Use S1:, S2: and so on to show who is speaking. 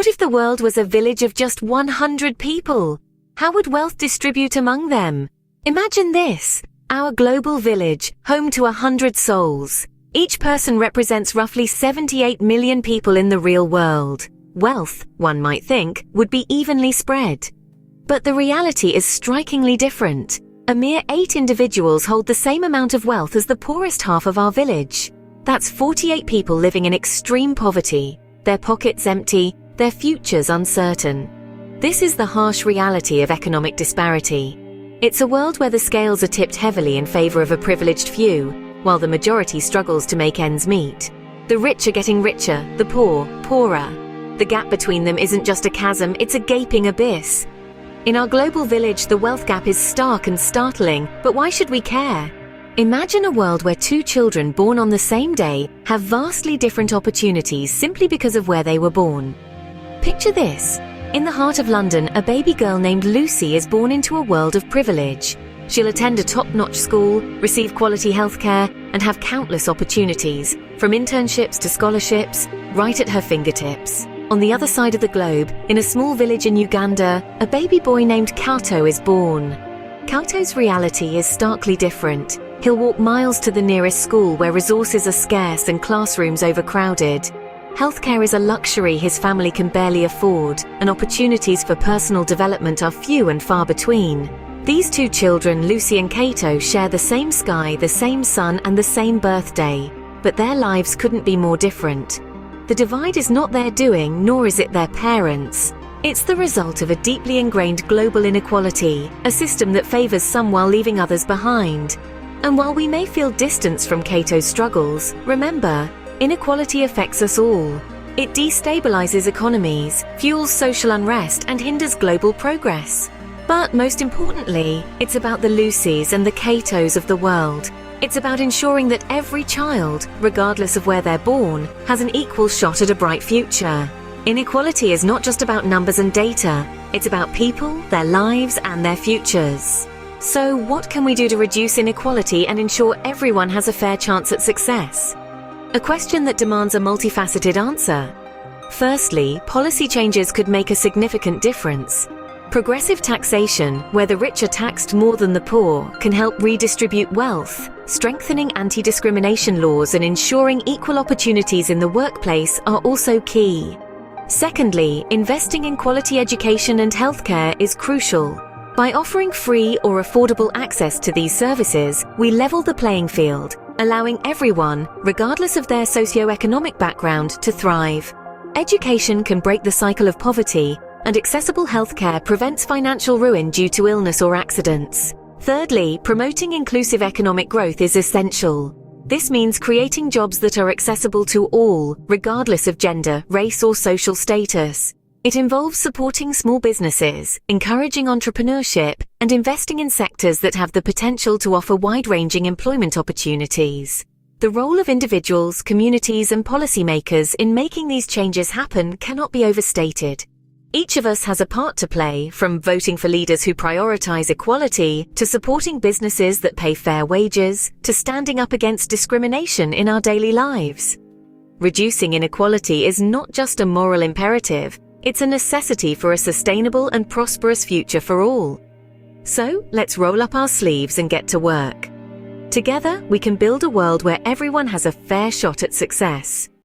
S1: What if the world was a village of just 100 people? How would wealth distribute among them? Imagine this, our global village, home to 100 souls. Each person represents roughly 78 million people in the real world. Wealth, one might think, would be evenly spread. But the reality is strikingly different. A mere 8 individuals hold the same amount of wealth as the poorest half of our village. That's 48 people living in extreme poverty, their pockets empty, their futures uncertain. This is the harsh reality of economic disparity. It's a world where the scales are tipped heavily in favor of a privileged few, while the majority struggles to make ends meet. The rich are getting richer, the poor, poorer. The gap between them isn't just a chasm, it's a gaping abyss. In our global village, the wealth gap is stark and startling, but why should we care? Imagine a world where 2 children born on the same day have vastly different opportunities simply because of where they were born. Picture this. In the heart of London, a baby girl named Lucy is born into a world of privilege. She'll attend a top-notch school, receive quality healthcare, and have countless opportunities, from internships to scholarships, right at her fingertips. On the other side of the globe, in a small village in Uganda, a baby boy named Kato is born. Kato's reality is starkly different. He'll walk miles to the nearest school where resources are scarce and classrooms overcrowded. Healthcare is a luxury his family can barely afford, and opportunities for personal development are few and far between. These 2 children, Lucy and Kato, share the same sky, the same sun, and the same birthday, but their lives couldn't be more different. The divide is not their doing, nor is it their parents'. It's the result of a deeply ingrained global inequality, a system that favors some while leaving others behind. And while we may feel distance from Kato's struggles, remember, inequality affects us all. It destabilizes economies, fuels social unrest, and hinders global progress. But most importantly, it's about the Lucys and the Katos of the world. It's about ensuring that every child, regardless of where they're born, has an equal shot at a bright future. Inequality is not just about numbers and data. It's about people, their lives, and their futures. So what can we do to reduce inequality and ensure everyone has a fair chance at success? A question that demands a multifaceted answer. Firstly, policy changes could make a significant difference. Progressive taxation, where the rich are taxed more than the poor, can help redistribute wealth. Strengthening anti-discrimination laws and ensuring equal opportunities in the workplace are also key. Secondly, investing in quality education and healthcare is crucial. By offering free or affordable access to these services, we level the playing field, allowing everyone, regardless of their socio-economic background, to thrive. Education can break the cycle of poverty, and accessible healthcare prevents financial ruin due to illness or accidents. Thirdly, promoting inclusive economic growth is essential. This means creating jobs that are accessible to all, regardless of gender, race, or social status. It involves supporting small businesses, encouraging entrepreneurship, and investing in sectors that have the potential to offer wide-ranging employment opportunities. The role of individuals, communities, and policymakers in making these changes happen cannot be overstated. Each of us has a part to play, from voting for leaders who prioritize equality, to supporting businesses that pay fair wages, to standing up against discrimination in our daily lives. Reducing inequality is not just a moral imperative, it's a necessity for a sustainable and prosperous future for all. So, let's roll up our sleeves and get to work. Together, we can build a world where everyone has a fair shot at success.